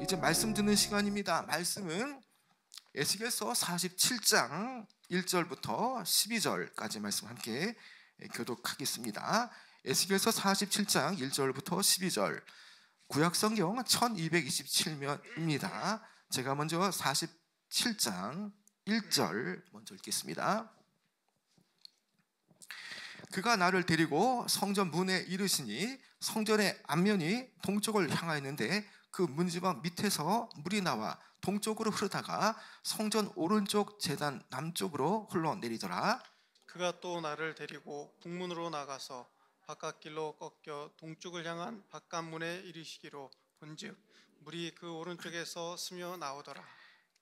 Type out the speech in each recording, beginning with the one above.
이제 말씀 듣는 시간입니다. 말씀은 에스겔서 47장 1절부터 12절까지 말씀 함께 교독하겠습니다. 에스겔서 47장 1절부터 12절, 구약성경 1227면입니다. 제가 먼저 47장 1절 먼저 읽겠습니다. 그가 나를 데리고 성전 문에 이르시니 성전의 앞면이 동쪽을 향하였는데 그 문지방 밑에서 물이 나와 동쪽으로 흐르다가 성전 오른쪽 제단 남쪽으로 흘러내리더라. 그가 또 나를 데리고 북문으로 나가서 바깥길로 꺾여 동쪽을 향한 바깥문에 이르시기로 본즉 물이 그 오른쪽에서 스며 나오더라.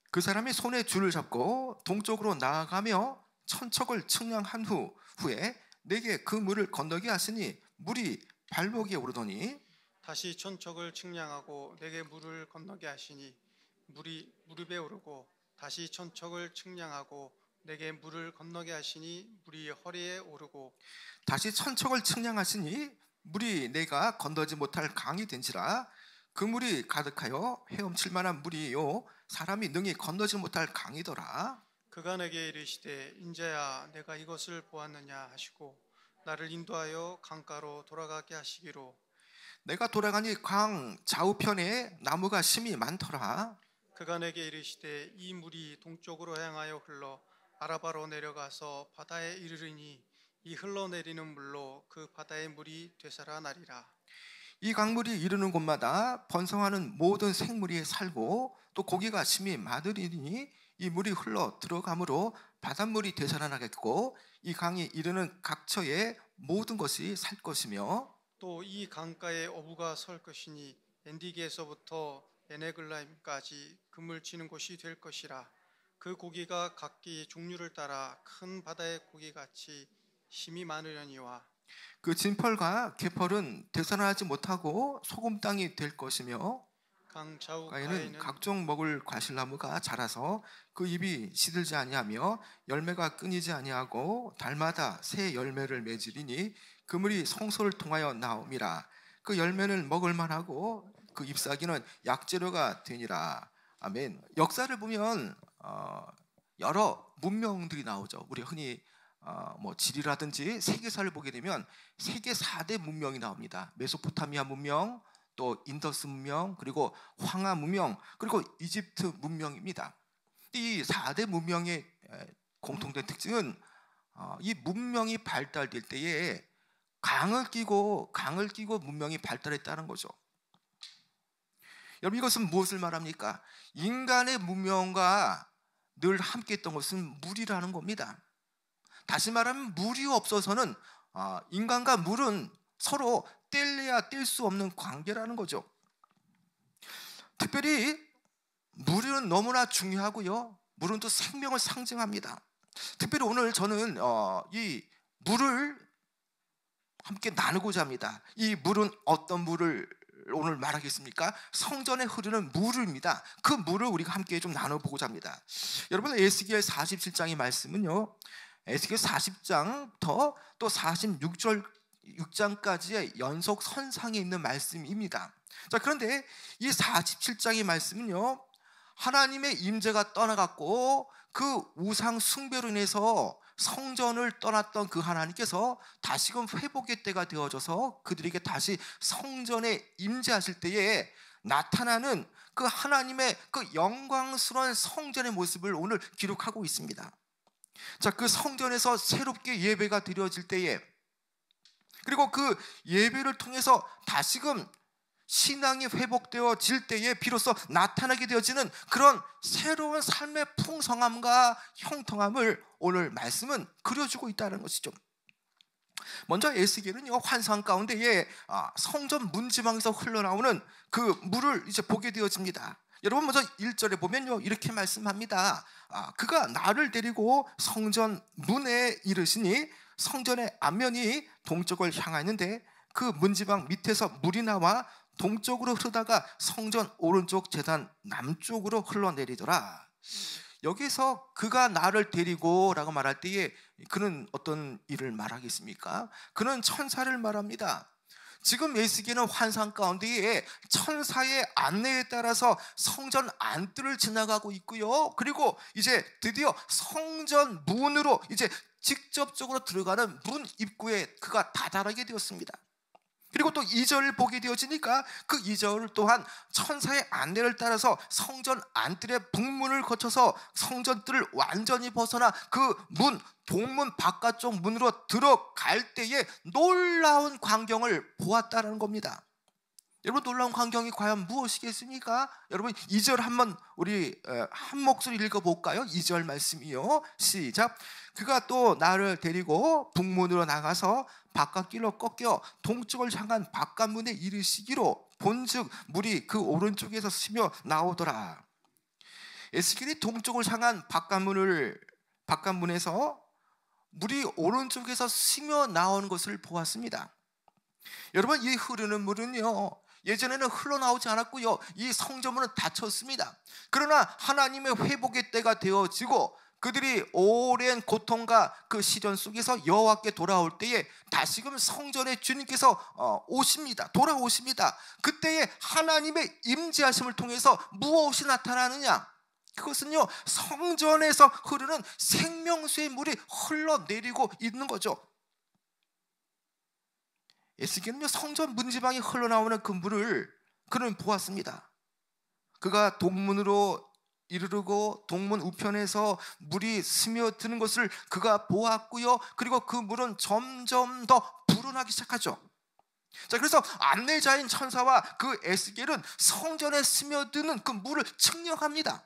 그 사람이 손에 줄을 잡고 동쪽으로 나아가며 천척을 측량한 후에 내게 그 물을 건너게 하시니 물이 발목에 오르더니 다시 천척을 측량하고 내게 물을 건너게 하시니 물이 무릎에 오르고 다시 천척을 측량하고 내게 물을 건너게 하시니 물이 허리에 오르고 다시 천척을 측량하시니 물이 내가 건너지 못할 강이 된지라. 그 물이 가득하여 헤엄칠 만한 물이요 사람이 능히 건너지 못할 강이더라. 그가 내게 이르시되 인자야 내가 이것을 보았느냐 하시고 나를 인도하여 강가로 돌아가게 하시기로 내가 돌아가니 강 좌우편에 나무가 심이 많더라. 그가 내게 이르시되 이 물이 동쪽으로 향하여 흘러 아라바로 내려가서 바다에 이르르니 이 흘러내리는 물로 그 바다의 물이 되살아나리라. 이 강물이 이르는 곳마다 번성하는 모든 생물이 살고 또 고기가 심히 많으리니 이 물이 흘러 들어가므로 바닷물이 되살아나겠고 이 강이 이르는 각처에 모든 것이 살 것이며 또 이 강가에 어부가 설 것이니 엔디게에서부터 에네글라임까지 그물 치는 곳이 될 것이라. 그 고기가 각기 종류를 따라 큰 바다의 고기같이 힘이 많으려니와 그 진펄과 개펄은 되살아나지 못하고 소금 땅이 될 것이며 강 가에는 좌우가에는 각종 먹을 과실나무가 자라서 그 잎이 시들지 아니하며 열매가 끊이지 아니하고 달마다 새 열매를 맺으리니 그물이 성소를 통하여 나옴이라. 그 열매는 먹을 만하고 그 잎사귀는 약재료가 되니라. 아멘. 역사를 보면 여러 문명들이 나오죠. 우리 흔히 뭐 지리라든지 세계사를 보게 되면 세계 4대 문명이 나옵니다. 메소포타미아 문명, 또 인더스 문명, 그리고 황하 문명, 그리고 이집트 문명입니다. 이 4대 문명의 공통된 특징은 이 문명이 발달될 때에 강을 끼고 문명이 발달했다는 거죠. 여러분, 이것은 무엇을 말합니까? 인간의 문명과 늘 함께했던 것은 물이라는 겁니다. 다시 말하면 물이 없어서는 인간과 물은 서로 뗄래야 뗄 수 없는 관계라는 거죠. 특별히 물은 너무나 중요하고요. 물은 또 생명을 상징합니다. 특별히 오늘 저는 이 물을 함께 나누고자 합니다. 이 물은 어떤 물을 오늘 말하겠습니까? 성전에 흐르는 물입니다. 그 물을 우리가 함께 좀 나눠보고자 합니다. 여러분, 에스겔 47장의 말씀은요, 에스겔 40장부터 또 46장까지의 연속 선상에 있는 말씀입니다. 자, 그런데 이 47장의 말씀은요, 하나님의 임재가 떠나갔고 그 우상 숭배로 인해서 성전을 떠났던 그 하나님께서 다시금 회복의 때가 되어져서 그들에게 다시 성전에 임재하실 때에 나타나는 그 하나님의 그 영광스러운 성전의 모습을 오늘 기록하고 있습니다. 자, 그 성전에서 새롭게 예배가 드려질 때에, 그리고 그 예배를 통해서 다시금 신앙이 회복되어질 때에 비로소 나타나게 되어지는 그런 새로운 삶의 풍성함과 형통함을 오늘 말씀은 그려주고 있다는 것이죠. 먼저 에스겔은요, 환상 가운데에 성전 문지방에서 흘러나오는 그 물을 이제 보게 되어집니다. 여러분, 먼저 1절에 보면요, 이렇게 말씀합니다. 그가 나를 데리고 성전 문에 이르시니 성전의 앞면이 동쪽을 향하였는데 그 문지방 밑에서 물이 나와 동쪽으로 흐르다가 성전 오른쪽 제단 남쪽으로 흘러내리더라. 여기서 그가 나를 데리고 라고 말할 때에 그는 어떤 일을 말하겠습니까? 그는 천사를 말합니다. 지금 에스겔은 환상 가운데에 천사의 안내에 따라서 성전 안뜰을 지나가고 있고요. 그리고 이제 드디어 성전 문으로 이제 직접적으로 들어가는 문 입구에 그가 다다르게 되었습니다. 그리고 또 2절을 보게 되어지니까 그 2절 또한 천사의 안내를 따라서 성전 안뜰의 북문을 거쳐서 성전 뜰을 완전히 벗어나 그 문, 동문 바깥쪽 문으로 들어갈 때에 놀라운 광경을 보았다는 겁니다. 여러분, 놀라운 광경이 과연 무엇이겠습니까? 여러분, 2절 한번 우리 한 목소리 읽어볼까요? 2절 말씀이요. 시작. 그가 또 나를 데리고 북문으로 나가서 바깥길로 꺾여 동쪽을 향한 바깥문에 이르시기로 본즉 물이 그 오른쪽에서 스며 나오더라. 에스겔이 동쪽을 향한 바깥문에서 물이 오른쪽에서 스며 나오는 것을 보았습니다. 여러분, 이 흐르는 물은요, 예전에는 흘러나오지 않았고요, 이 성전문은 닫혔습니다. 그러나 하나님의 회복의 때가 되어지고 그들이 오랜 고통과 그 시련 속에서 여호와께 돌아올 때에 다시금 성전의 주님께서 오십니다. 돌아오십니다. 그때에 하나님의 임재하심을 통해서 무엇이 나타나느냐? 그것은요, 성전에서 흐르는 생명수의 물이 흘러내리고 있는 거죠. 에스겔은요, 성전 문지방에 흘러나오는 그 물을 그는 보았습니다. 그가 동문으로 이르르고 동문 우편에서 물이 스며드는 것을 그가 보았고요. 그리고 그 물은 점점 더 불어나기 시작하죠. 자, 그래서 안내자인 천사와 그 에스겔은 성전에 스며드는 그 물을 측량합니다.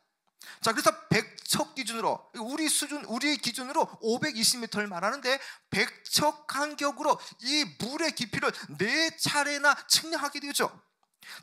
자, 그래서 100척 기준으로, 우리 기준으로 520m를 말하는데 100척 간격으로 이 물의 깊이를 4차례나 측량하게 되죠.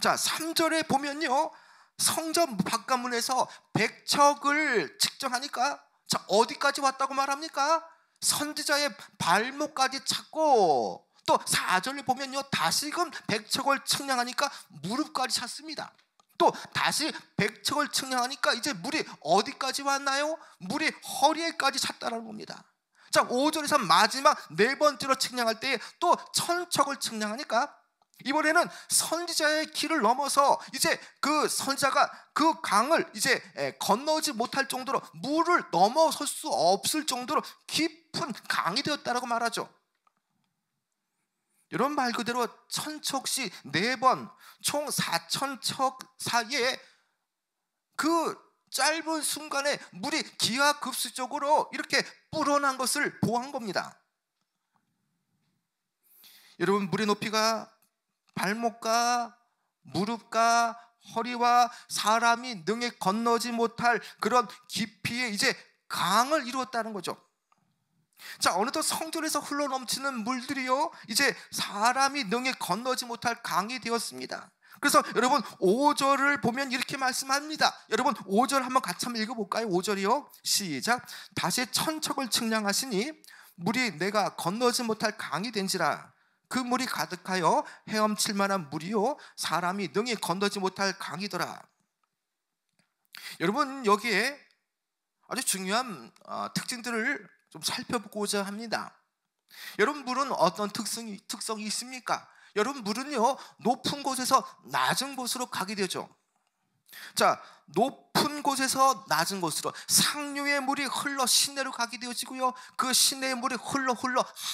자, 3절에 보면요, 성전 바깥문에서 100척을 측정하니까, 자, 어디까지 왔다고 말합니까? 선지자의 발목까지 찾고, 또 4절을 보면요, 다시금 100척을 측량하니까 무릎까지 찼습니다. 또 다시 100척을 측량하니까 이제 물이 어디까지 왔나요? 물이 허리에까지 찼다는 겁니다. 자, 5절에서 마지막 4번째로 측량할 때에 또 1000척을 측량하니까 이번에는 선지자의 길을 넘어서 이제 그 선지자가 그 강을 이제 건너지 못할 정도로, 물을 넘어설 수 없을 정도로 깊은 강이 되었다라고 말하죠. 이런 말 그대로 1000척씩 4번, 총 4000척 사이에 그 짧은 순간에 물이 기하급수적으로 이렇게 불어난 것을 보한 겁니다. 여러분, 물의 높이가 발목과 무릎과 허리와 사람이 능히 건너지 못할 그런 깊이의 이제 강을 이루었다는 거죠. 자, 어느덧 성전에서 흘러넘치는 물들이요, 이제 사람이 능히 건너지 못할 강이 되었습니다. 그래서 여러분, 5절을 보면 이렇게 말씀합니다. 여러분, 5절 한번 같이 한번 읽어볼까요? 5절이요. 시작. 다시 1000척을 측량하시니 물이 내가 건너지 못할 강이 된지라. 그 물이 가득하여 헤엄칠 만한 물이요, 사람이 능히 건너지 못할 강이더라. 여러분, 여기에 아주 중요한 특징들을 좀 살펴보고자 합니다. 여러분, 물은 어떤 특성이 있습니까? 여러분, 물은요, 높은 곳에서 낮은 곳으로 가게 되죠. 자, 높은 곳에서 낮은 곳으로 상류의 물이 흘러 시내로 가게 되어지고요, 그 시내의 물이 흘러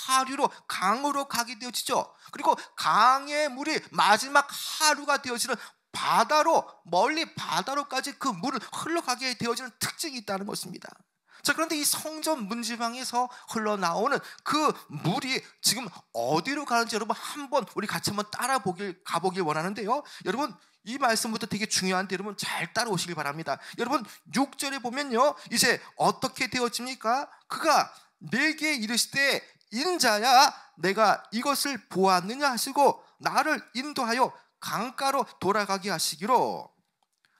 하류로, 강으로 가게 되어지죠. 그리고 강의 물이 마지막 하류가 되어지는 바다로, 멀리 바다로까지 그 물을 흘러가게 되어지는 특징이 있다는 것입니다. 자, 그런데 이 성전 문지방에서 흘러나오는 그 물이 지금 어디로 가는지 여러분 한번 우리 같이 한번 가보길 원하는데요. 여러분, 이 말씀부터 되게 중요한데 여러분 잘 따라오시길 바랍니다. 여러분, 6절에 보면요, 이제 어떻게 되어집니까? 그가 내게 이르시되 인자야, 내가 이것을 보았느냐 하시고 나를 인도하여 강가로 돌아가게 하시기로.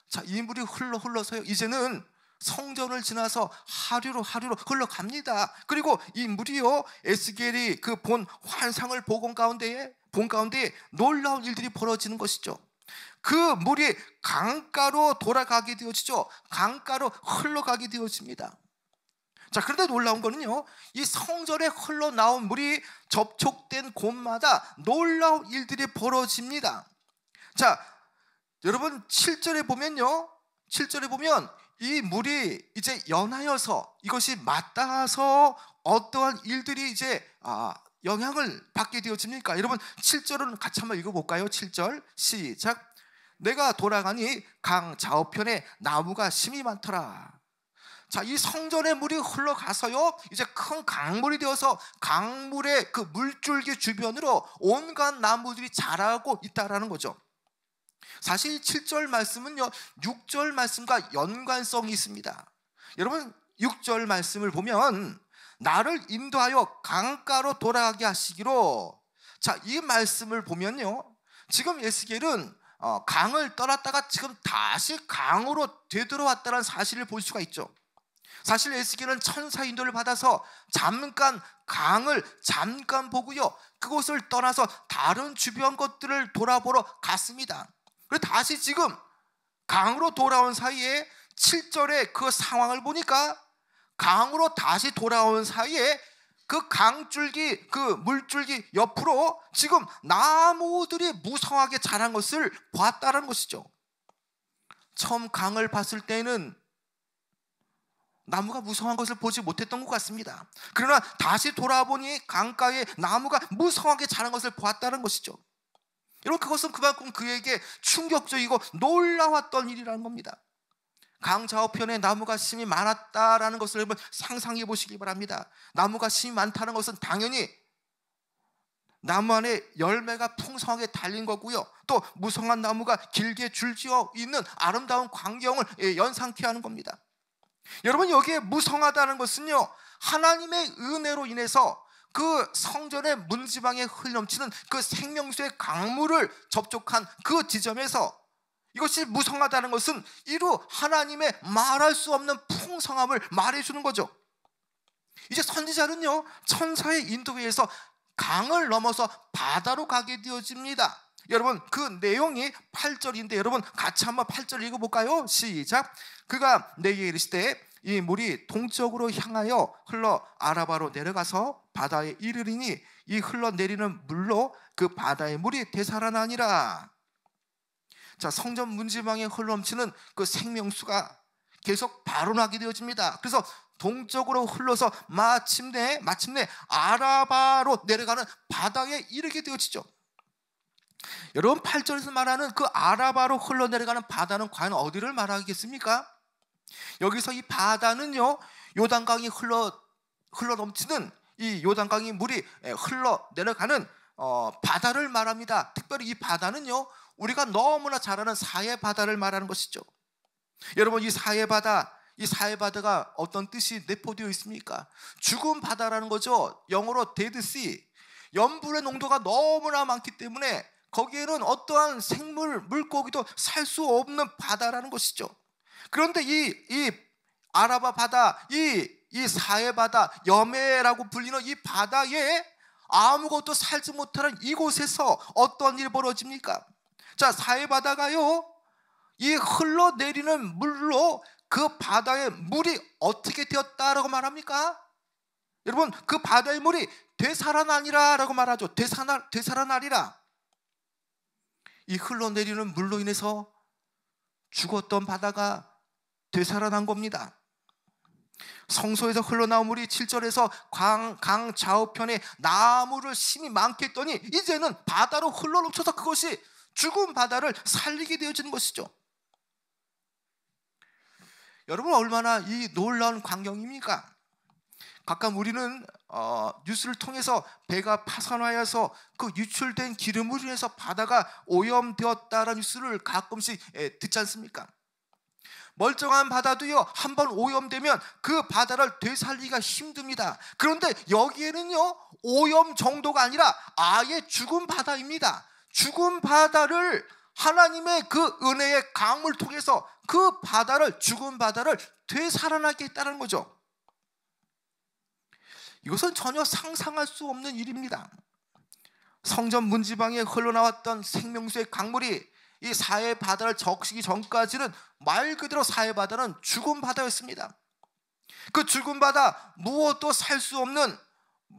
자, 이 물이 흘러서요, 이제는 성전을 지나서 하류로 흘러갑니다. 그리고 이 물이요, 에스겔이 그 본 환상을 본 가운데에 놀라운 일들이 벌어지는 것이죠. 그 물이 강가로 돌아가게 되어지죠. 강가로 흘러가게 되어집니다. 자, 그런데 놀라운 거는요, 이 성전에 흘러나온 물이 접촉된 곳마다 놀라운 일들이 벌어집니다. 자, 여러분 7절에 보면요, 7절에 보면 이 물이 이제 연하여서 이것이 맞닿아서 어떠한 일들이 이제 영향을 받게 되어집니까? 여러분 7절은 같이 한번 읽어볼까요? 7절 시작. 내가 돌아가니 강 좌우편에 나무가 심이 많더라. 자, 이 성전의 물이 흘러가서요, 이제 큰 강물이 되어서 강물의 그 물줄기 주변으로 온갖 나무들이 자라고 있다라는 거죠. 사실 7절 말씀은요, 6절 말씀과 연관성이 있습니다. 여러분 6절 말씀을 보면 나를 인도하여 강가로 돌아가게 하시기로, 자, 이 말씀을 보면요, 지금 에스겔은 강을 떠났다가 지금 다시 강으로 되돌아왔다는 사실을 볼 수가 있죠. 사실 에스겔은 천사 인도를 받아서 잠깐 강을 잠깐 보고요, 그곳을 떠나서 다른 주변 것들을 돌아보러 갔습니다. 그리고 다시 지금 강으로 돌아온 사이에 7절의 그 상황을 보니까 강으로 다시 돌아온 사이에 그 강줄기, 그 물줄기 옆으로 지금 나무들이 무성하게 자란 것을 보았다는 것이죠. 처음 강을 봤을 때는 나무가 무성한 것을 보지 못했던 것 같습니다. 그러나 다시 돌아보니 강가에 나무가 무성하게 자란 것을 보았다는 것이죠. 여러분, 그것은 그만큼 그에게 충격적이고 놀라웠던 일이라는 겁니다. 강 좌우편에 나무가 심이 많았다라는 것을 한번 상상해 보시기 바랍니다. 나무가 심이 많다는 것은 당연히 나무 안에 열매가 풍성하게 달린 거고요, 또 무성한 나무가 길게 줄지어 있는 아름다운 광경을 연상케 하는 겁니다. 여러분, 여기에 무성하다는 것은요, 하나님의 은혜로 인해서 그 성전의 문지방에 흘러넘치는 그 생명수의 강물을 접촉한 그 지점에서 이것이 무성하다는 것은 이루 하나님의 말할 수 없는 풍성함을 말해주는 거죠. 이제 선지자는요, 천사의 인도에 의해서 강을 넘어서 바다로 가게 되어집니다. 여러분, 그 내용이 8절인데 여러분 같이 한번 8절 읽어볼까요? 시작. 그가 내게 이르시되 이 물이 동쪽으로 향하여 흘러 아라바로 내려가서 바다에 이르리니 이 흘러내리는 물로 그 바다의 물이 되살아나니라. 자, 성전 문지방에 흘러넘치는 그 생명수가 계속 발원하게 되어집니다. 그래서 동쪽으로 흘러서 마침내 아라바로 내려가는 바다에 이르게 되어지죠. 여러분, 8절에서 말하는 그 아라바로 흘러내려가는 바다는 과연 어디를 말하겠습니까? 여기서 이 바다는요, 요단강이 흘러넘치는 이 요단강이 물이 흘러내려가는 바다를 말합니다. 특별히 이 바다는요, 우리가 너무나 잘 아는 사해 바다를 말하는 것이죠. 여러분, 이 사해 바다가 어떤 뜻이 내포되어 있습니까? 죽은 바다라는 거죠. 영어로 데드 씨. 염분의 농도가 너무나 많기 때문에 거기에는 어떠한 생물, 물고기도 살 수 없는 바다라는 것이죠. 그런데 이 아라바 바다, 이 사해 바다, 여메라고 불리는 이 바다에 아무것도 살지 못하는 이곳에서 어떤 일이 벌어집니까? 자, 사해 바다가요, 이 흘러내리는 물로 그 바다의 물이 어떻게 되었다라고 말합니까? 여러분, 그 바다의 물이 되살아나니라 라고 말하죠. 되살아나리라. 이 흘러내리는 물로 인해서 죽었던 바다가 되살아난 겁니다. 성소에서 흘러나온 물이 7절에서 강 좌우편에 나무를 심이 많게 했더니 이제는 바다로 흘러넘쳐서 그것이 죽은 바다를 살리게 되어지는 것이죠. 여러분, 얼마나 이 놀라운 광경입니까? 가끔 우리는 뉴스를 통해서 배가 파산하여서 그 유출된 기름으로 인해서 바다가 오염되었다라는 뉴스를 가끔씩 듣지 않습니까? 멀쩡한 바다도요, 한번 오염되면 그 바다를 되살리기가 힘듭니다. 그런데 여기에는요, 오염 정도가 아니라 아예 죽은 바다입니다. 죽은 바다를 하나님의 그 은혜의 강물 통해서 그 바다를, 죽은 바다를 되살아나게 했다는 거죠. 이것은 전혀 상상할 수 없는 일입니다. 성전 문지방에 흘러나왔던 생명수의 강물이 이 사해 바다를 적시기 전까지는 말 그대로 사해 바다는 죽은 바다였습니다. 그 죽은 바다, 무엇도 살 수 없는,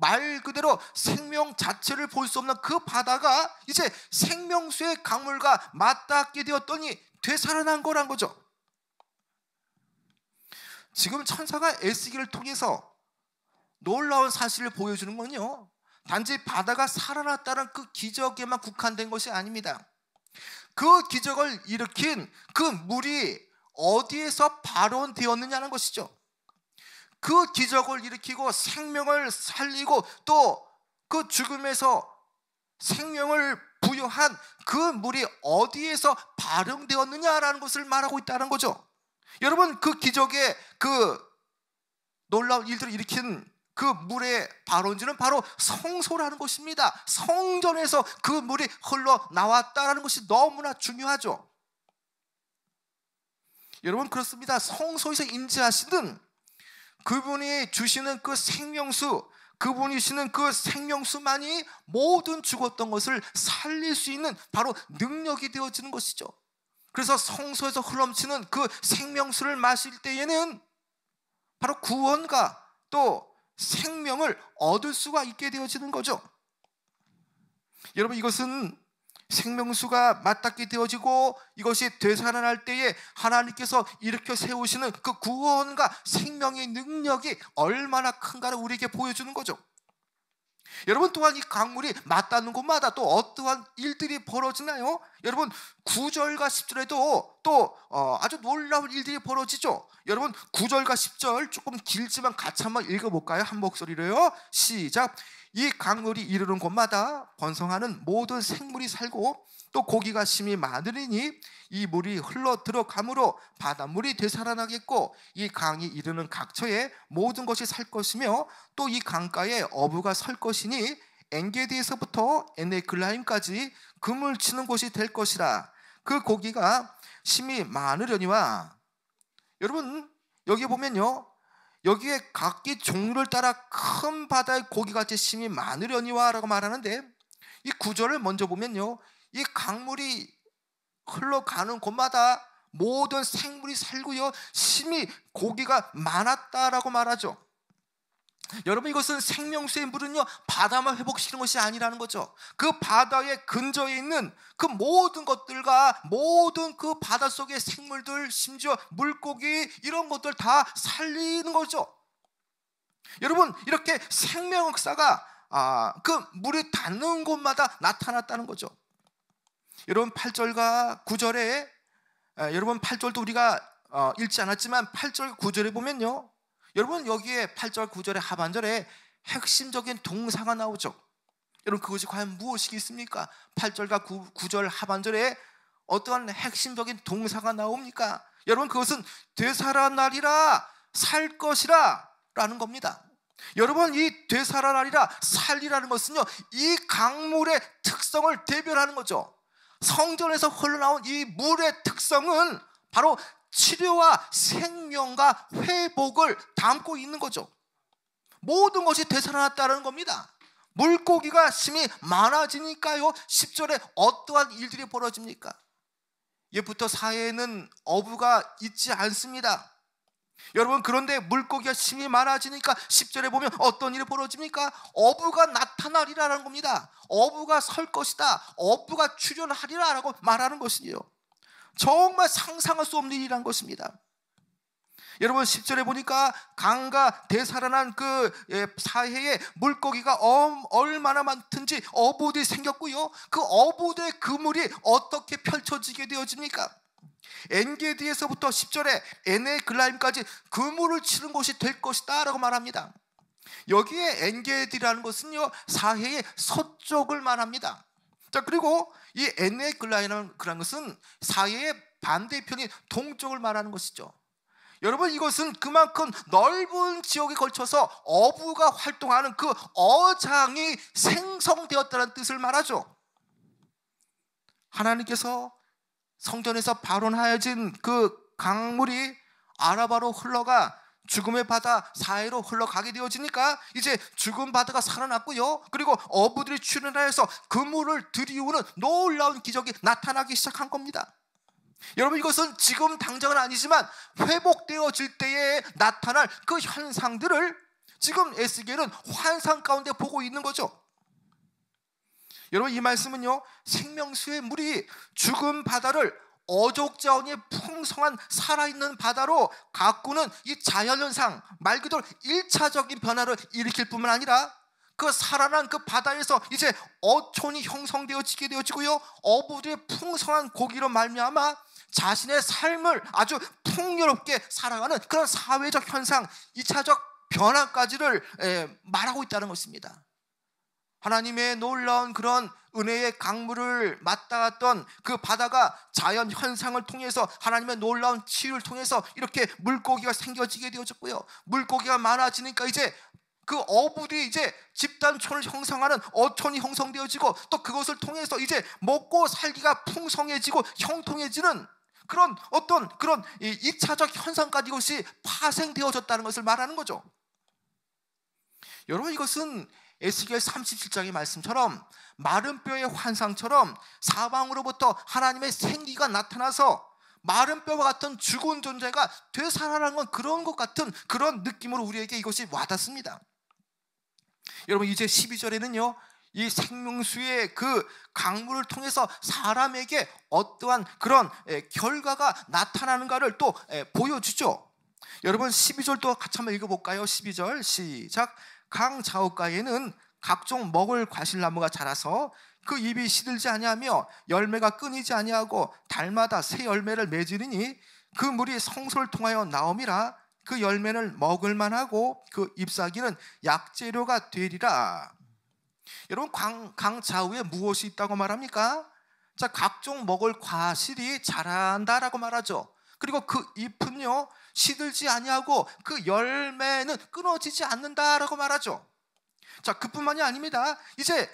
말 그대로 생명 자체를 볼 수 없는 그 바다가 이제 생명수의 강물과 맞닿게 되었더니 되살아난 거란 거죠. 지금 천사가 에스겔을 통해서 놀라운 사실을 보여주는 건요, 단지 바다가 살아났다는 그 기적에만 국한된 것이 아닙니다. 그 기적을 일으킨 그 물이 어디에서 발원되었느냐는 것이죠. 그 기적을 일으키고 생명을 살리고 또 그 죽음에서 생명을 부여한 그 물이 어디에서 발흥되었느냐라는 것을 말하고 있다는 거죠. 여러분, 그 기적의 그 놀라운 일들을 일으킨 그 물의 발원지는 바로 성소라는 것입니다. 성전에서 그 물이 흘러나왔다는 것이 너무나 중요하죠. 여러분, 그렇습니다. 성소에서 임재하시는 그분이 주시는 그 생명수, 그분이 주시는 그 생명수만이 모든 죽었던 것을 살릴 수 있는 바로 능력이 되어지는 것이죠. 그래서 성소에서 흘러넘치는 그 생명수를 마실 때에는 바로 구원과 또 생명을 얻을 수가 있게 되어지는 거죠. 여러분, 이것은 생명수가 맞닿게 되어지고 이것이 되살아날 때에 하나님께서 일으켜 세우시는 그 구원과 생명의 능력이 얼마나 큰가를 우리에게 보여주는 거죠. 여러분, 또한 이 강물이 맞닿는 곳마다 또 어떠한 일들이 벌어지나요? 여러분, 9절과 10절에도 또 아주 놀라운 일들이 벌어지죠. 여러분, 9절과 10절 조금 길지만 같이 한번 읽어볼까요? 한 목소리로요. 시작. 이 강물이 이르는 곳마다 번성하는 모든 생물이 살고 또 고기가 심히 많으리니 이 물이 흘러 들어가므로 바닷물이 되살아나겠고 이 강이 이르는 각처에 모든 것이 살 것이며 또 이 강가에 어부가 설 것이니 엔게디에서부터 에네글라임까지 금을 치는 곳이 될 것이라. 그 고기가 심히 많으려니와. 여러분, 여기 보면요, 여기에 각기 종류를 따라 큰 바다의 고기같이 심히 많으려니와 라고 말하는데, 이 구절을 먼저 보면요, 이 강물이 흘러가는 곳마다 모든 생물이 살고요, 심히 고기가 많았다라고 말하죠. 여러분, 이것은 생명수의 물은요, 바다만 회복시키는 것이 아니라는 거죠. 그 바다의 근저에 있는 그 모든 것들과 모든 그 바다 속의 생물들, 심지어 물고기, 이런 것들 다 살리는 거죠. 여러분, 이렇게 생명 역사가 그 물이 닿는 곳마다 나타났다는 거죠. 여러분, 8절과 9절에 여러분 8절도 우리가 읽지 않았지만 8절 9절에 보면요, 여러분, 여기에 8절 9절의 하반절에 핵심적인 동사가 나오죠. 여러분, 그것이 과연 무엇이겠습니까? 8절과 9절 하반절에 어떠한 핵심적인 동사가 나옵니까? 여러분, 그것은 되살아나리라, 살 것이라 라는 겁니다. 여러분, 이 되살아나리라, 살리라는 것은요, 이 강물의 특성을 대변하는 거죠. 성전에서 흘러나온 이 물의 특성은 바로 치료와 생명과 회복을 담고 있는 거죠. 모든 것이 되살아났다는 겁니다. 물고기가 심히 많아지니까요, 10절에 어떠한 일들이 벌어집니까? 옛부터 사해에는 어부가 있지 않습니다. 여러분, 그런데 물고기가 심히 많아지니까 10절에 보면 어떤 일이 벌어집니까? 어부가 나타나리라는 겁니다. 어부가 설 것이다, 어부가 출현하리라 라고 말하는 것이에요. 정말 상상할 수 없는 일이란 것입니다. 여러분, 10절에 보니까 강과 되살아난 그 사해에 물고기가 얼마나 많든지 어부들이 생겼고요, 그 어부들의 그물이 어떻게 펼쳐지게 되어집니까? 엔게디에서부터 10절에 에네글라임까지 그물을 치는 곳이 될 것이다 라고 말합니다. 여기에 엔게디라는 것은요, 사해의 서쪽을 말합니다. 자, 그리고 이 에네글라임이라는 것은 사해의 반대편인 동쪽을 말하는 것이죠. 여러분, 이것은 그만큼 넓은 지역에 걸쳐서 어부가 활동하는 그 어장이 생성되었다는 뜻을 말하죠. 하나님께서 성전에서 발원하여진 그 강물이 아라바로 흘러가 죽음의 바다 사해로 흘러가게 되어지니까 이제 죽은 바다가 살아났고요, 그리고 어부들이 출현하여서 그물을 들이우는 놀라운 기적이 나타나기 시작한 겁니다. 여러분, 이것은 지금 당장은 아니지만 회복되어질 때에 나타날 그 현상들을 지금 에스겔은 환상 가운데 보고 있는 거죠. 여러분, 이 말씀은요, 생명수의 물이 죽은 바다를 어족자원이 풍성한 살아있는 바다로 가꾸는 이 자연현상, 말 그대로 1차적인 변화를 일으킬 뿐만 아니라 그 살아난 그 바다에서 이제 어촌이 형성되어지게 되어지고요, 어부들의 풍성한 고기로 말미암아 자신의 삶을 아주 풍요롭게 살아가는 그런 사회적 현상, 2차적 변화까지를 말하고 있다는 것입니다. 하나님의 놀라운 그런 은혜의 강물을 맞닿았던 그 바다가 자연 현상을 통해서 하나님의 놀라운 치유를 통해서 이렇게 물고기가 생겨지게 되어졌고요, 물고기가 많아지니까 이제 그 어부들이 이제 집단촌을 형성하는 어촌이 형성되어지고, 또 그것을 통해서 이제 먹고 살기가 풍성해지고 형통해지는 그런 어떤 그런 2차적 현상까지 이것이 파생되어졌다는 것을 말하는 거죠. 여러분, 이것은 에스겔 37장의 말씀처럼 마른 뼈의 환상처럼 사방으로부터 하나님의 생기가 나타나서 마른 뼈와 같은 죽은 존재가 되살아나는 건 그런 것 같은 그런 느낌으로 우리에게 이것이 와닿습니다. 여러분, 이제 12절에는요 이 생명수의 그 강물을 통해서 사람에게 어떠한 그런 결과가 나타나는가를 또 보여주죠. 여러분, 12절도 같이 한번 읽어볼까요? 12절 시작. 강 좌우가에는 각종 먹을 과실나무가 자라서 그 잎이 시들지 아니하며 열매가 끊이지 아니하고 달마다 새 열매를 맺으리니 그 물이 성소를 통하여 나옴이라. 그 열매는 먹을 만하고 그 잎사귀는 약재료가 되리라. 여러분, 강 좌우에 무엇이 있다고 말합니까? 자, 각종 먹을 과실이 자란다라고 말하죠. 그리고 그 잎은요 시들지 아니하고 그 열매는 끊어지지 않는다라고 말하죠. 자, 그뿐만이 아닙니다. 이제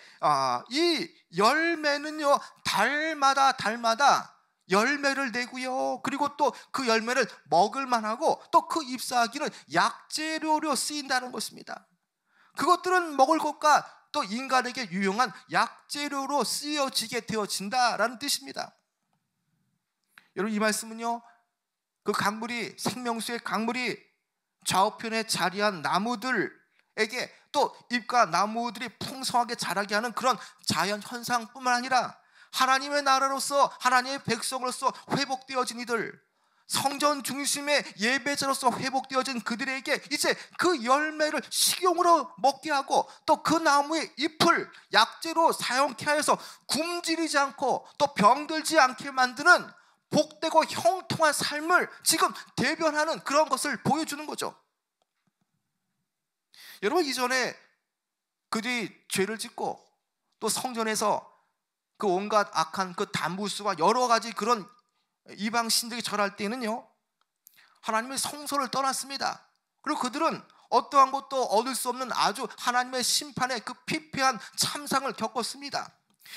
이 열매는요 달마다 열매를 내고요, 그리고 또 그 열매를 먹을 만하고 또 그 잎사귀는 약재료로 쓰인다는 것입니다. 그것들은 먹을 것과 또 인간에게 유용한 약재료로 쓰여지게 되어진다라는 뜻입니다. 여러분, 이 말씀은요 그 강물이, 생명수의 강물이 좌우편에 자리한 나무들에게 또 잎과 나무들이 풍성하게 자라게 하는 그런 자연 현상뿐만 아니라 하나님의 나라로서, 하나님의 백성으로서 회복되어진 이들, 성전 중심의 예배자로서 회복되어진 그들에게 이제 그 열매를 식용으로 먹게 하고 또 그 나무의 잎을 약재로 사용케 하여서 굶주리지 않고 또 병들지 않게 만드는 복되고 형통한 삶을 지금 대변하는 그런 것을 보여주는 거죠. 여러분, 이전에 그들이 죄를 짓고 또 성전에서 그 온갖 악한 그 단부수와 여러 가지 그런 이방 신들이 절할 때는요 하나님의 성소를 떠났습니다. 그리고 그들은 어떠한 것도 얻을 수 없는 아주 하나님의 심판의 그 피폐한 참상을 겪었습니다.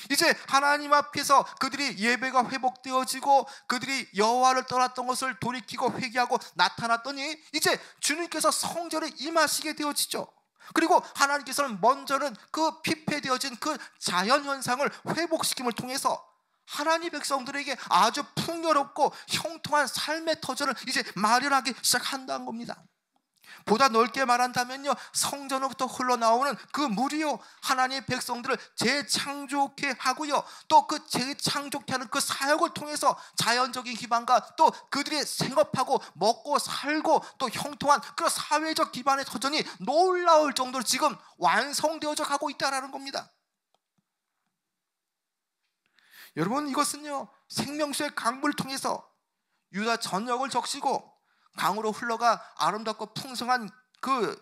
이제 하나님 앞에서 그들이 예배가 회복되어지고 그들이 여호와를 떠났던 것을 돌이키고 회개하고 나타났더니 이제 주님께서 성전에 임하시게 되어지죠. 그리고 하나님께서는 먼저는 그 피폐되어진 그 자연현상을 회복시킴을 통해서 하나님 백성들에게 아주 풍요롭고 형통한 삶의 터전을 이제 마련하기 시작한다는 겁니다. 보다 넓게 말한다면요 성전으로부터 흘러나오는 그 물이요 하나님의 백성들을 재창조케 하고요 또 그 재창조케 하는 그 사역을 통해서 자연적인 기반과 또 그들이 생업하고 먹고 살고 또 형통한 그 사회적 기반의 터전이 놀라울 정도로 지금 완성되어져 가고 있다는 겁니다. 여러분, 이것은요 생명수의 강물을 통해서 유다 전역을 적시고 강으로 흘러가 아름답고 풍성한 그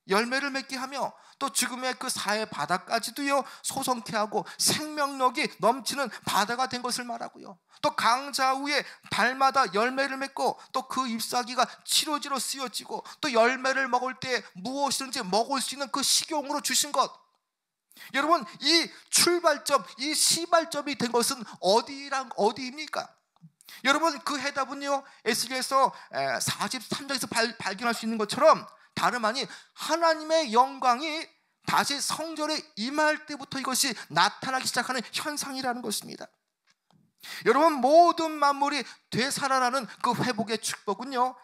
열매를 맺게 하며 또 죽음의 그 사해 바다까지도요 소성케 하고 생명력이 넘치는 바다가 된 것을 말하고요, 또 강 좌우에 달마다 열매를 맺고 또 그 잎사귀가 치료제로 쓰여지고 또 열매를 먹을 때 무엇이든지 먹을 수 있는 그 식용으로 주신 것. 여러분, 이 출발점, 이 시발점이 된 것은 어디입니까? 여러분, 그 해답은요 에스겔서 43장에서 발견할 수 있는 것처럼 다름 아닌 하나님의 영광이 다시 성전에 임할 때부터 이것이 나타나기 시작하는 현상이라는 것입니다. 여러분, 모든 만물이 되살아나는 그 회복의 축복은요,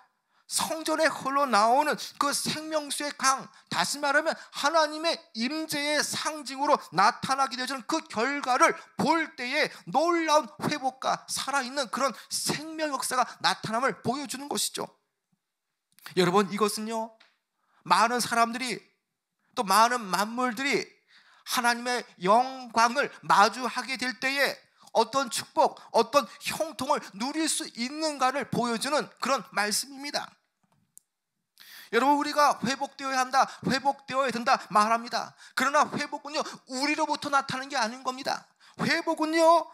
성전에 흘러나오는 그 생명수의 강, 다시 말하면 하나님의 임재의 상징으로 나타나게 되어지는 그 결과를 볼 때에 놀라운 회복과 살아있는 그런 생명 역사가 나타남을 보여주는 것이죠. 여러분, 이것은요, 많은 사람들이, 또 많은 만물들이 하나님의 영광을 마주하게 될 때에 어떤 축복, 어떤 형통을 누릴 수 있는가를 보여주는 그런 말씀입니다. 여러분, 우리가 회복되어야 한다, 회복되어야 된다 말합니다. 그러나 회복은요, 우리로부터 나타나는 게 아닌 겁니다. 회복은요,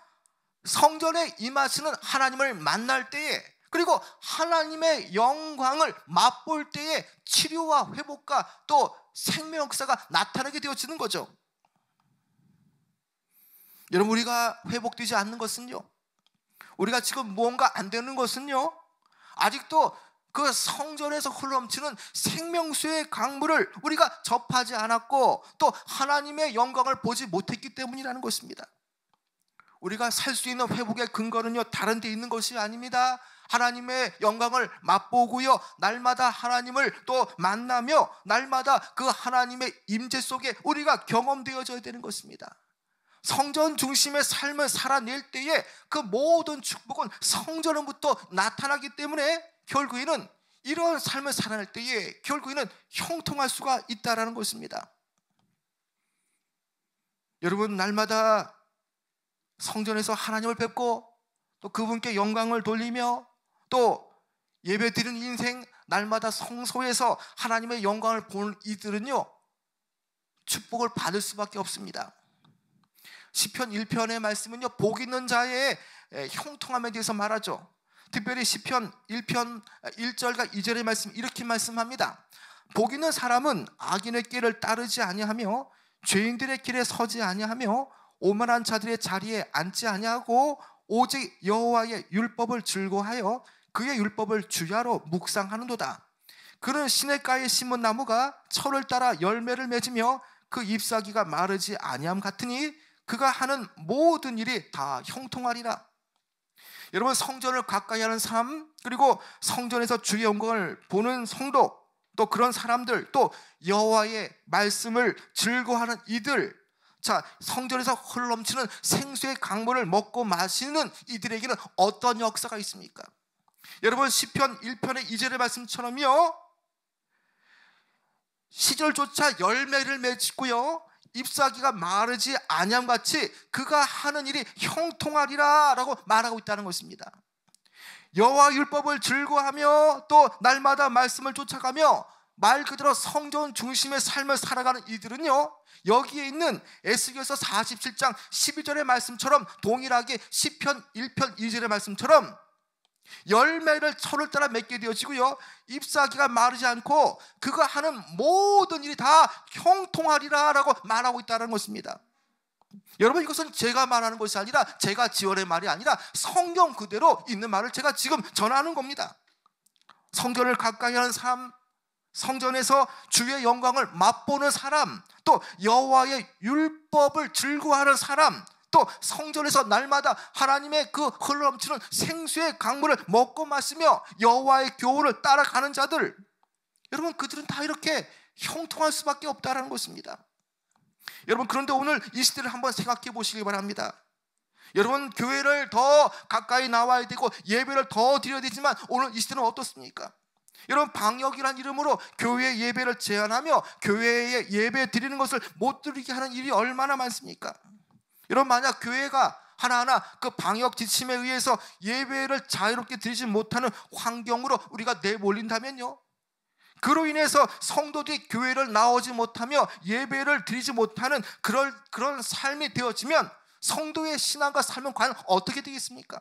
성전에 임하시는 하나님을 만날 때에, 그리고 하나님의 영광을 맛볼 때에 치료와 회복과 또 생명 역사가 나타나게 되어지는 거죠. 여러분, 우리가 회복되지 않는 것은요, 우리가 지금 무언가 안 되는 것은요, 아직도 그 성전에서 흘러넘치는 생명수의 강물을 우리가 접하지 않았고 또 하나님의 영광을 보지 못했기 때문이라는 것입니다. 우리가 살 수 있는 회복의 근거는요, 다른 데 있는 것이 아닙니다. 하나님의 영광을 맛보고요, 날마다 하나님을 또 만나며 날마다 그 하나님의 임재 속에 우리가 경험되어져야 되는 것입니다. 성전 중심의 삶을 살아낼 때에 그 모든 축복은 성전으로부터 나타나기 때문에 결국에는 이런 삶을 살아낼 때에 결국에는 형통할 수가 있다는 것입니다. 여러분, 날마다 성전에서 하나님을 뵙고 또 그분께 영광을 돌리며 또 예배드리는 인생, 날마다 성소에서 하나님의 영광을 보는 이들은요, 축복을 받을 수밖에 없습니다. 시편 1편의 말씀은요, 복 있는 자의 형통함에 대해서 말하죠. 특별히 시편 1편 1절과 2절의 말씀, 이렇게 말씀합니다. 복 있는 사람은 악인의 길을 따르지 아니하며 죄인들의 길에 서지 아니하며 오만한 자들의 자리에 앉지 아니하고 오직 여호와의 율법을 즐거워하여 그의 율법을 주야로 묵상하는도다. 그는 시냇가에 심은 나무가 철을 따라 열매를 맺으며 그 잎사귀가 마르지 아니함 같으니 그가 하는 모든 일이 다 형통하리라. 여러분, 성전을 가까이 하는 삶, 그리고 성전에서 주의 영광을 보는 성도, 또 그런 사람들, 또 여호와의 말씀을 즐거워하는 이들, 자, 성전에서 흘러넘치는 생수의 강물을 먹고 마시는 이들에게는 어떤 역사가 있습니까? 여러분, 시편 1편의 2절의 말씀처럼요, 시절조차 열매를 맺고요, 잎사귀가 마르지 아니함같이 그가 하는 일이 형통하리라 라고 말하고 있다는 것입니다. 여호와 율법을 즐거워하며 또 날마다 말씀을 쫓아가며 말 그대로 성전 중심의 삶을 살아가는 이들은요, 여기에 있는 에스겔서 47장 12절의 말씀처럼 동일하게 시편 1편 2절의 말씀처럼 열매를 철을 따라 맺게 되어지고요, 잎사귀가 마르지 않고 그가 하는 모든 일이 다 형통하리라 라고 말하고 있다는 것입니다. 여러분, 이것은 제가 말하는 것이 아니라, 제가 지어낸 말이 아니라 성경 그대로 있는 말을 제가 지금 전하는 겁니다. 성전을 가까이 하는 삶, 성전에서 주의 영광을 맛보는 사람, 또 여호와의 율법을 즐거워하는 사람, 또 성전에서 날마다 하나님의 그 흘러넘치는 생수의 강물을 먹고 마시며 여호와의 교훈을 따라가는 자들, 여러분, 그들은 다 이렇게 형통할 수밖에 없다는 것입니다. 여러분, 그런데 오늘 이 시대를 한번 생각해 보시기 바랍니다. 여러분, 교회를 더 가까이 나와야 되고 예배를 더 드려야 되지만 오늘 이 시대는 어떻습니까? 여러분, 방역이라는 이름으로 교회 예배를 제한하며 교회에 예배 드리는 것을 못 드리게 하는 일이 얼마나 많습니까? 여러분, 만약 교회가 하나하나 그 방역 지침에 의해서 예배를 자유롭게 드리지 못하는 환경으로 우리가 내몰린다면요, 그로 인해서 성도들이 교회를 나오지 못하며 예배를 드리지 못하는 그런 삶이 되어지면 성도의 신앙과 삶은 과연 어떻게 되겠습니까?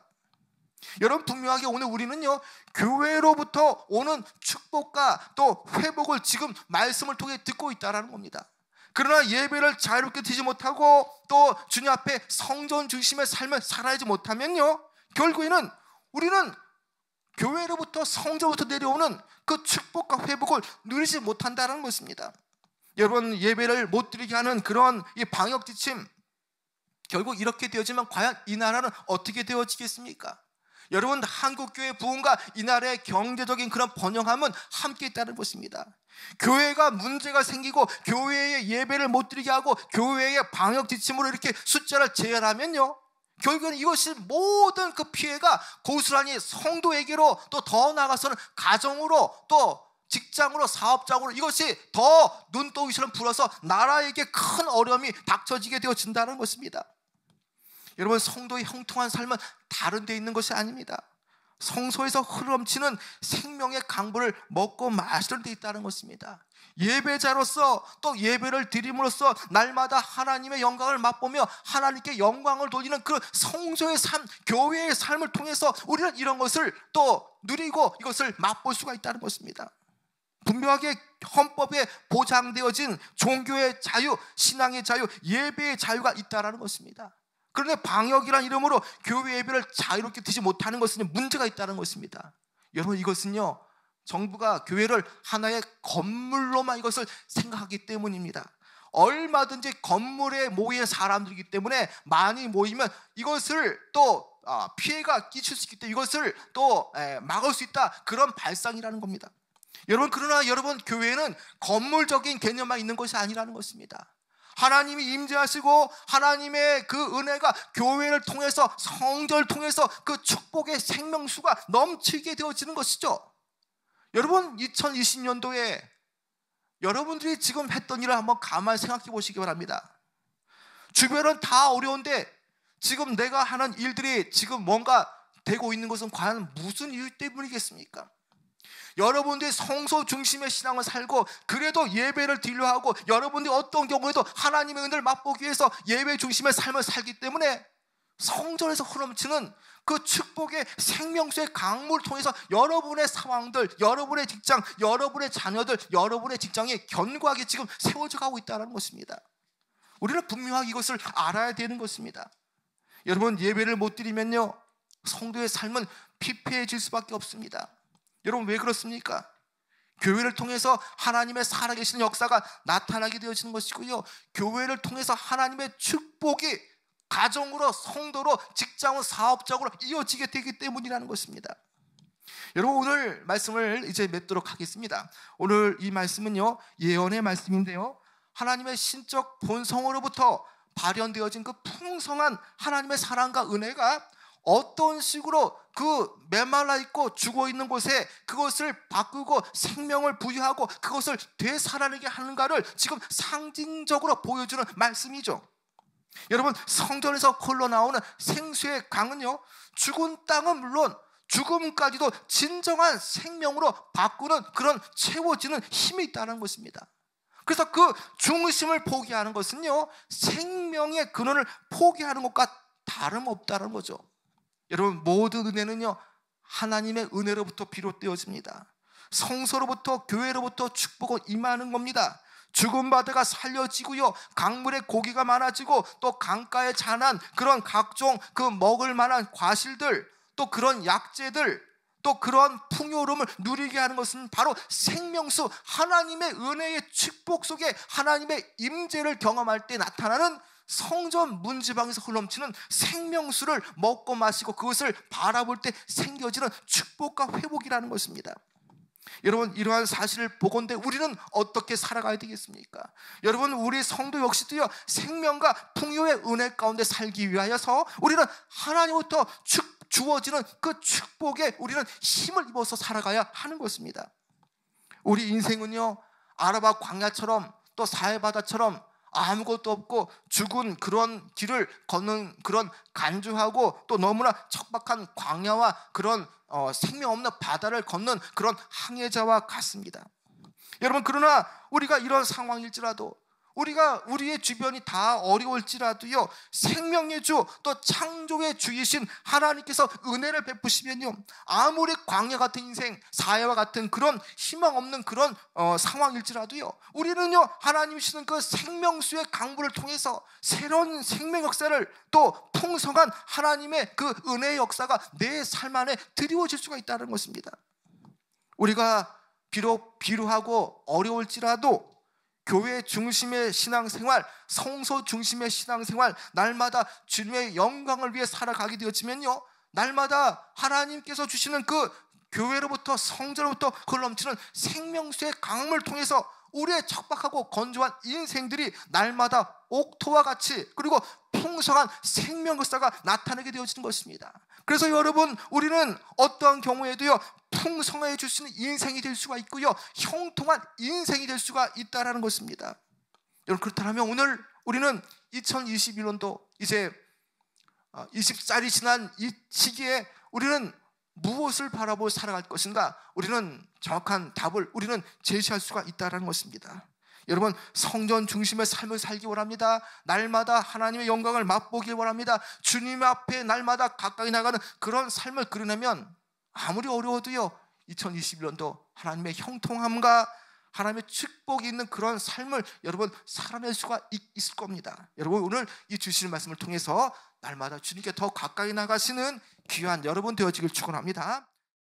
여러분, 분명하게 오늘 우리는요, 교회로부터 오는 축복과 또 회복을 지금 말씀을 통해 듣고 있다는 겁니다. 그러나 예배를 자유롭게 드리지 못하고 또 주님 앞에 성전 중심의 삶을 살아야지 못하면요, 결국에는 우리는 교회로부터 성전부터 내려오는 그 축복과 회복을 누리지 못한다는 것입니다. 여러분, 예배를 못 드리게 하는 그런 이 방역 지침, 결국 이렇게 되어지면 과연 이 나라는 어떻게 되어지겠습니까? 여러분, 한국교회 부흥과 이 나라의 경제적인 그런 번영함은 함께 있다는 것입니다. 교회가 문제가 생기고 교회의 예배를 못 드리게 하고 교회의 방역 지침으로 이렇게 숫자를 제한하면요, 결국은 이것이 모든 그 피해가 고스란히 성도에게로, 또 더 나아가서는 가정으로, 또 직장으로, 사업장으로 이것이 더 눈덩이처럼 불어서 나라에게 큰 어려움이 닥쳐지게 되어진다는 것입니다. 여러분, 성도의 형통한 삶은 다른 데 있는 것이 아닙니다. 성소에서 흐름치는 생명의 강물을 먹고 마시는 데 있다는 것입니다. 예배자로서, 또 예배를 드림으로써 날마다 하나님의 영광을 맛보며 하나님께 영광을 돌리는 그 성소의 삶, 교회의 삶을 통해서 우리는 이런 것을 또 누리고 이것을 맛볼 수가 있다는 것입니다. 분명하게 헌법에 보장되어진 종교의 자유, 신앙의 자유, 예배의 자유가 있다는 것입니다. 그런데 방역이라는 이름으로 교회 예배를 자유롭게 드리지 못하는 것은 문제가 있다는 것입니다. 여러분, 이것은요, 정부가 교회를 하나의 건물로만 이것을 생각하기 때문입니다. 얼마든지 건물에 모인 사람들이기 때문에 많이 모이면 이것을 또 피해가 끼칠 수 있기 때문에 이것을 또 막을 수 있다, 그런 발상이라는 겁니다. 여러분, 그러나 여러분, 교회는 건물적인 개념만 있는 것이 아니라는 것입니다. 하나님이 임재하시고 하나님의 그 은혜가 교회를 통해서, 성전을 통해서 그 축복의 생명수가 넘치게 되어지는 것이죠. 여러분, 2020년도에 여러분들이 지금 했던 일을 한번 가만히 생각해 보시기 바랍니다. 주변은 다 어려운데 지금 내가 하는 일들이 지금 뭔가 되고 있는 것은 과연 무슨 이유 때문이겠습니까? 여러분들이 성소 중심의 신앙을 살고 그래도 예배를 드리려 하고, 여러분들이 어떤 경우에도 하나님의 은혜를 맛보기 위해서 예배 중심의 삶을 살기 때문에 성전에서 흐름치는 그 축복의 생명수의 강물을 통해서 여러분의 상황들, 여러분의 직장, 여러분의 자녀들, 여러분의 직장이 견고하게 지금 세워져 가고 있다는 것입니다. 우리는 분명하게 이것을 알아야 되는 것입니다. 여러분, 예배를 못 드리면요, 성도의 삶은 피폐해질 수밖에 없습니다. 여러분, 왜 그렇습니까? 교회를 통해서 하나님의 살아계시는 역사가 나타나게 되어지는 것이고요, 교회를 통해서 하나님의 축복이 가정으로, 성도로, 직장으로, 사업적으로 이어지게 되기 때문이라는 것입니다. 여러분, 오늘 말씀을 이제 맺도록 하겠습니다. 오늘 이 말씀은요, 예언의 말씀인데요, 하나님의 신적 본성으로부터 발현되어진 그 풍성한 하나님의 사랑과 은혜가 어떤 식으로 그 메말라 있고 죽어 있는 곳에 그것을 바꾸고 생명을 부여하고 그것을 되살아나게 하는가를 지금 상징적으로 보여주는 말씀이죠. 여러분, 성전에서 흘러나오는 생수의 강은요, 죽은 땅은 물론 죽음까지도 진정한 생명으로 바꾸는 그런 채워지는 힘이 있다는 것입니다. 그래서 그 중심을 포기하는 것은요, 생명의 근원을 포기하는 것과 다름없다는 거죠. 여러분, 모든 은혜는요, 하나님의 은혜로부터 비롯되어집니다. 성소로부터, 교회로부터 축복을 임하는 겁니다. 죽은 바다가 살려지고요, 강물에 고기가 많아지고, 또 강가에 자란 그런 각종 그 먹을 만한 과실들, 또 그런 약재들, 또 그런 풍요로움을 누리게 하는 것은 바로 생명수, 하나님의 은혜의 축복 속에 하나님의 임재를 경험할 때 나타나는 성전 문지방에서 흘러넘치는 생명수를 먹고 마시고 그것을 바라볼 때 생겨지는 축복과 회복이라는 것입니다. 여러분, 이러한 사실을 보건대 우리는 어떻게 살아가야 되겠습니까? 여러분, 우리 성도 역시도요, 생명과 풍요의 은혜 가운데 살기 위하여서 우리는 하나님부터 주어지는 그 축복에 우리는 힘을 입어서 살아가야 하는 것입니다. 우리 인생은요, 아라바 광야처럼 또 사해바다처럼 아무것도 없고 죽은 그런 길을 걷는 그런 간주하고 또 너무나 척박한 광야와 그런 생명 없는 바다를 걷는 그런 항해자와 같습니다. 여러분, 그러나 우리가 이런 상황일지라도, 우리의 주변이 다 어려울지라도요, 생명의 주, 또 창조의 주이신 하나님께서 은혜를 베푸시면요, 아무리 광야 같은 인생, 사해와 같은 그런 희망 없는 그런 상황일지라도요, 우리는요, 하나님이 주시는 그 생명수의 강물을 통해서 새로운 생명 역사를, 또 풍성한 하나님의 그 은혜의 역사가 내 삶 안에 드리워질 수가 있다는 것입니다. 우리가 비록 비루하고 어려울지라도 교회 중심의 신앙생활, 성소 중심의 신앙생활, 날마다 주님의 영광을 위해 살아가게 되어지면요, 날마다 하나님께서 주시는 그 교회로부터, 성전으로부터 흘러넘치는 생명수의 강물을 통해서 우리의 척박하고 건조한 인생들이 날마다 옥토와 같이, 그리고 풍성한 생명 역사가 나타나게 되어지는 것입니다. 그래서 여러분, 우리는 어떠한 경우에도요, 풍성해 주시는 인생이 될 수가 있고요, 형통한 인생이 될 수가 있다라는 것입니다. 여러분, 그렇다면 오늘 우리는 2021년도 이제 20살이 지난 이 시기에 우리는 무엇을 바라보고 살아갈 것인가? 우리는 정확한 답을 우리는 제시할 수가 있다는 것입니다. 여러분, 성전 중심의 삶을 살기 원합니다. 날마다 하나님의 영광을 맛보길 원합니다. 주님 앞에 날마다 가까이 나가는 그런 삶을 그려내면 아무리 어려워도요, 2021년도 하나님의 형통함과 하나님의 축복이 있는 그런 삶을 여러분 살아낼 수가 있을 겁니다. 여러분, 오늘 이 주시는 말씀을 통해서 날마다 주님께 더 가까이 나가시는 귀한 여러분 되어지길 축원합니다.